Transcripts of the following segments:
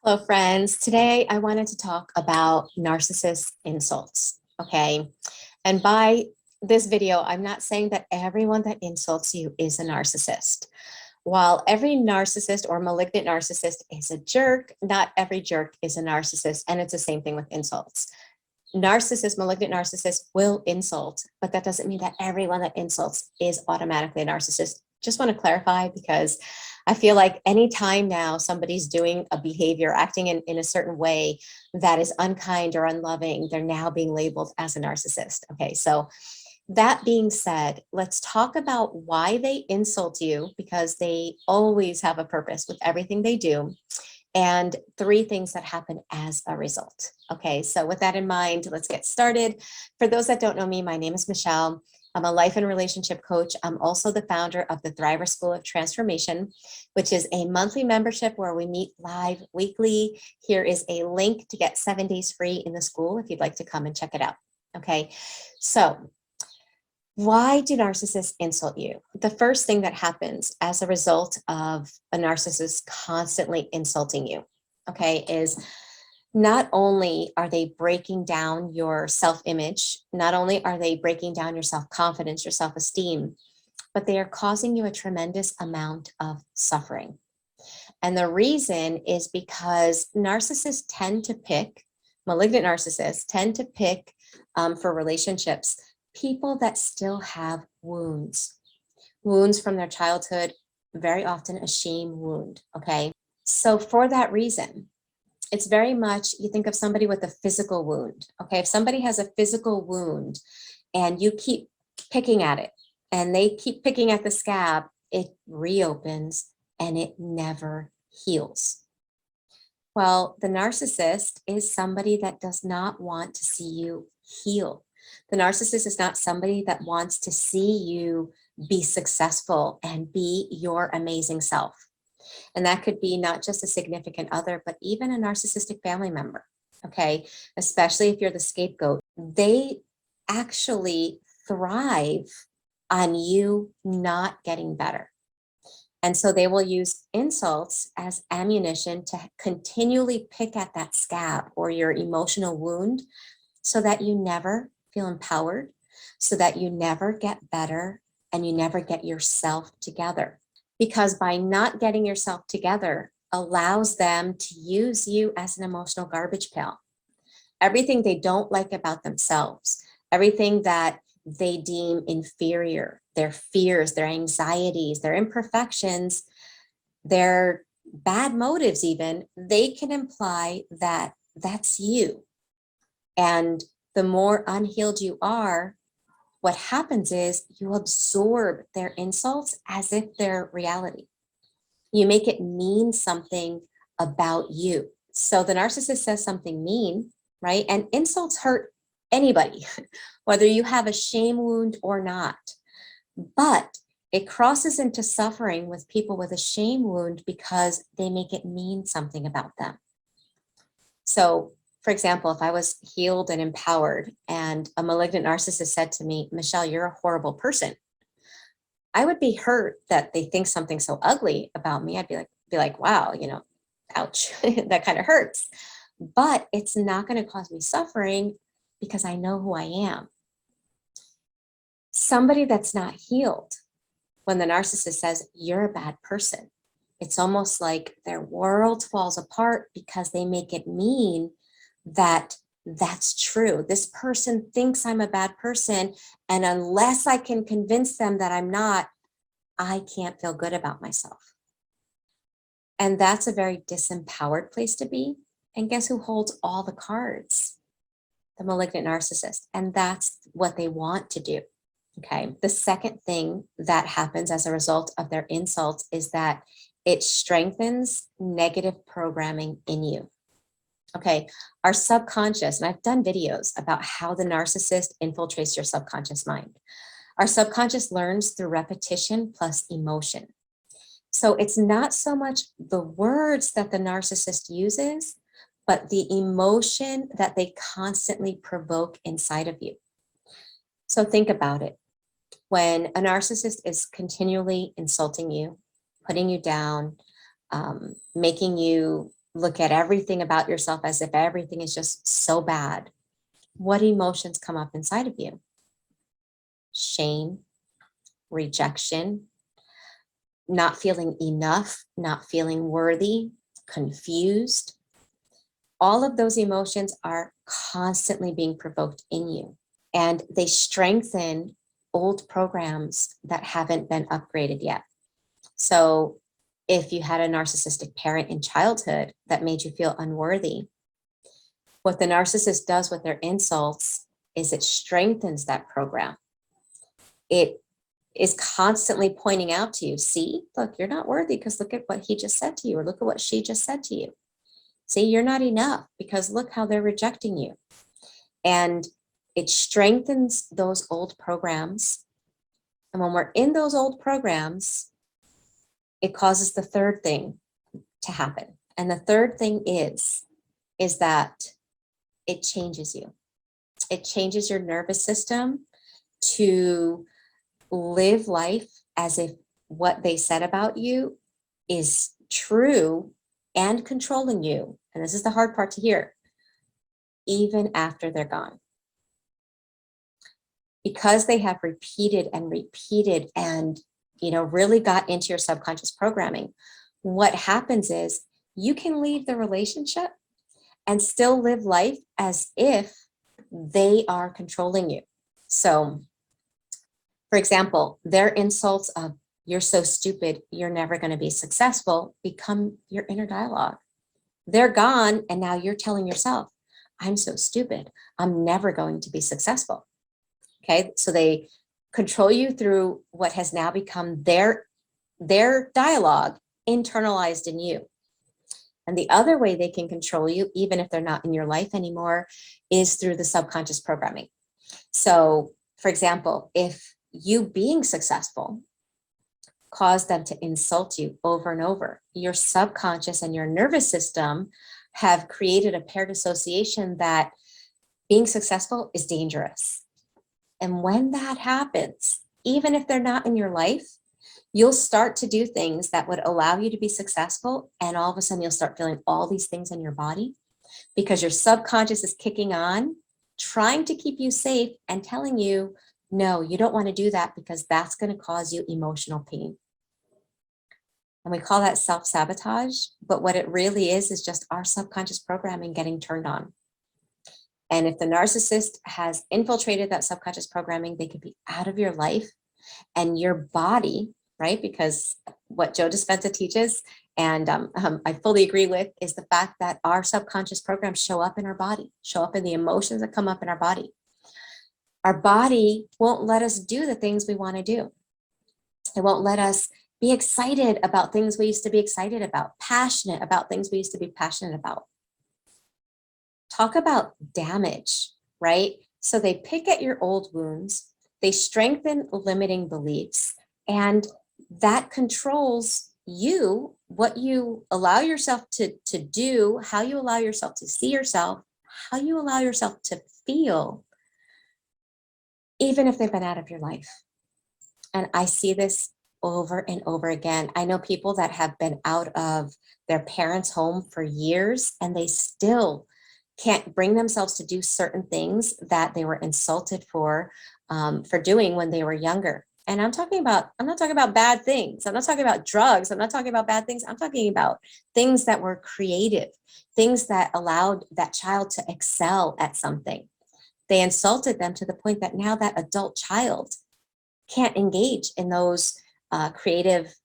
Hello, friends. Today I wanted to talk about narcissist insults. Okay. And by this video, I'm not saying that everyone that insults you is a narcissist. While every narcissist or malignant narcissist is a jerk, not every jerk is a narcissist. And it's the same thing with insults. Narcissists, malignant narcissists will insult, but that doesn't mean that everyone that insults is automatically a narcissist. Just want to clarify because I feel like anytime now somebody's doing a behavior, acting in a certain way that is unkind or unloving, they're now being labeled as a narcissist. Okay, so that being said, let's talk about why they insult you, because they always have a purpose with everything they do, and 3 things that happen as a result. Okay, so with that in mind, let's get started. For those that don't know me, my name is Michele. I'm a life and relationship coach. I'm also the founder of the Thriver School of Transformation, which is a monthly membership where we meet live weekly. Here is a link to get 7 days free in the school if you'd like to come and check it out. Okay, so why do narcissists insult you? The first thing that happens as a result of a narcissist constantly insulting you, okay, is not only are they breaking down your self-image, not only are they breaking down your self-confidence, your self-esteem, but they are causing you a tremendous amount of suffering. And the reason is because narcissists tend to pick, malignant narcissists tend to pick for relationships, people that still have wounds from their childhood, very often a shame wound, okay? So for that reason, it's very much, you think of somebody with a physical wound, okay? If somebody has a physical wound and you keep picking at it and they keep picking at the scab, it reopens and it never heals. Well, the narcissist is somebody that does not want to see you heal. The narcissist is not somebody that wants to see you be successful and be your amazing self. And that could be not just a significant other, but even a narcissistic family member, okay? Especially if you're the scapegoat. They actually thrive on you not getting better. And so they will use insults as ammunition to continually pick at that scab or your emotional wound so that you never feel empowered, so that you never get better and you never get yourself together. Because by not getting yourself together allows them to use you as an emotional garbage pail. Everything they don't like about themselves, everything that they deem inferior, their fears, their anxieties, their imperfections, their bad motives even, they can imply that that's you. And the more unhealed you are, what happens is you absorb their insults as if they're reality. You make it mean something about you. So the narcissist says something mean, right? And insults hurt anybody, whether you have a shame wound or not. But it crosses into suffering with people with a shame wound because they make it mean something about them. So, for example, if I was healed and empowered and a malignant narcissist said to me, Michele, you're a horrible person, I would be hurt that they think something so ugly about me. I'd be like, wow, ouch, that kind of hurts. But it's not going to cause me suffering because I know who I am. Somebody that's not healed, when the narcissist says, you're a bad person, it's almost like their world falls apart because they make it mean that that's true. This person thinks I'm a bad person, and unless I can convince them that I'm not, I can't feel good about myself. And that's a very disempowered place to be. And guess who holds all the cards? The malignant narcissist. And that's what they want to do. Okay. The second thing that happens as a result of their insults is that it strengthens negative programming in you. Okay, our subconscious, and I've done videos about how the narcissist infiltrates your subconscious mind. Our subconscious learns through repetition plus emotion. So it's not so much the words that the narcissist uses, but the emotion that they constantly provoke inside of you. So think about it. When a narcissist is continually insulting you, putting you down, making you look at everything about yourself as if everything is just so bad, what emotions come up inside of you? Shame, rejection, not feeling enough, not feeling worthy, confused. All of those emotions are constantly being provoked in you, and they strengthen old programs that haven't been upgraded yet. So if you had a narcissistic parent in childhood that made you feel unworthy, what the narcissist does with their insults is it strengthens that program. It is constantly pointing out to you, see, look, you're not worthy because look at what he just said to you, or look at what she just said to you. See, you're not enough because look how they're rejecting you. And it strengthens those old programs. And when we're in those old programs, it causes the third thing to happen. And the third thing is that it changes you. It changes your nervous system to live life as if what they said about you is true and controlling you. And this is the hard part to hear, even after they're gone. Because they have repeated and repeated and, really got into your subconscious programming, what happens is you can leave the relationship and still live life as if they are controlling you. So, for example, their insults of, you're so stupid, you're never going to be successful, become your inner dialogue. They're gone, and now you're telling yourself, I'm so stupid, I'm never going to be successful. Okay, so they control you through what has now become their dialogue internalized in you. And the other way they can control you, even if they're not in your life anymore, is through the subconscious programming. So, for example, if you being successful caused them to insult you over and over, your subconscious and your nervous system have created a paired association that being successful is dangerous. And when that happens, even if they're not in your life, you'll start to do things that would allow you to be successful. And all of a sudden you'll start feeling all these things in your body because your subconscious is kicking on, trying to keep you safe and telling you, no, you don't want to do that because that's going to cause you emotional pain. And we call that self-sabotage. But what it really is just our subconscious programming getting turned on. And if the narcissist has infiltrated that subconscious programming, they could be out of your life and your body, right? Because what Joe Dispenza teaches, and I fully agree with, is the fact that our subconscious programs show up in our body, show up in the emotions that come up in our body. Our body won't let us do the things we want to do. It won't let us be excited about things we used to be excited about, passionate about things we used to be passionate about. Talk about damage, right? So they pick at your old wounds, they strengthen limiting beliefs, and that controls you, what you allow yourself to do, how you allow yourself to see yourself, how you allow yourself to feel, even if they've been out of your life. And I see this over and over again. I know people that have been out of their parents' home for years and they still can't bring themselves to do certain things that they were insulted for doing when they were younger. And I'm not talking about bad things. I'm not talking about drugs. I'm not talking about bad things. I'm talking about things that were creative, things that allowed that child to excel at something. They insulted them to the point that now that adult child can't engage in those creative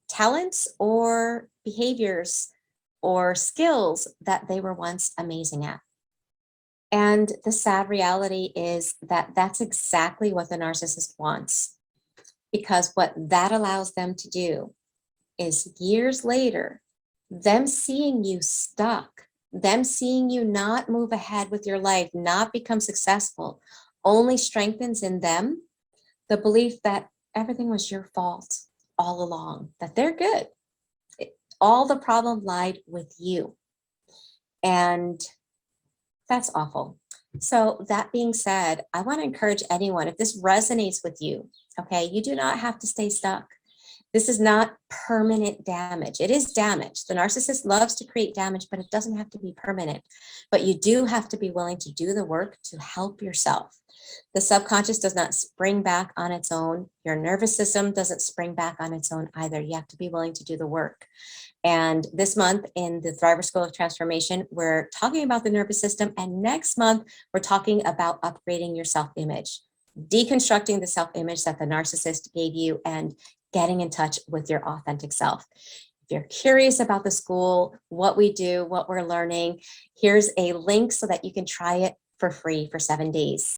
talents or behaviors or skills that they were once amazing at. And the sad reality is that that's exactly what the narcissist wants, because what that allows them to do is years later, them seeing you stuck, them seeing you not move ahead with your life, not become successful, only strengthens in them the belief that everything was your fault all along, that they're good. All the problem lied with you. And that's awful. So that being said, I want to encourage anyone, if this resonates with you, okay, you do not have to stay stuck. This is not permanent damage. It is damage. The narcissist loves to create damage, but it doesn't have to be permanent. But you do have to be willing to do the work to help yourself. The subconscious does not spring back on its own. Your nervous system doesn't spring back on its own either. You have to be willing to do the work. And this month in the Thriver School of Transformation, we're talking about the nervous system. And next month, we're talking about upgrading your self-image, deconstructing the self-image that the narcissist gave you and getting in touch with your authentic self. If you're curious about the school, what we do, what we're learning, here's a link so that you can try it for free for 7 days.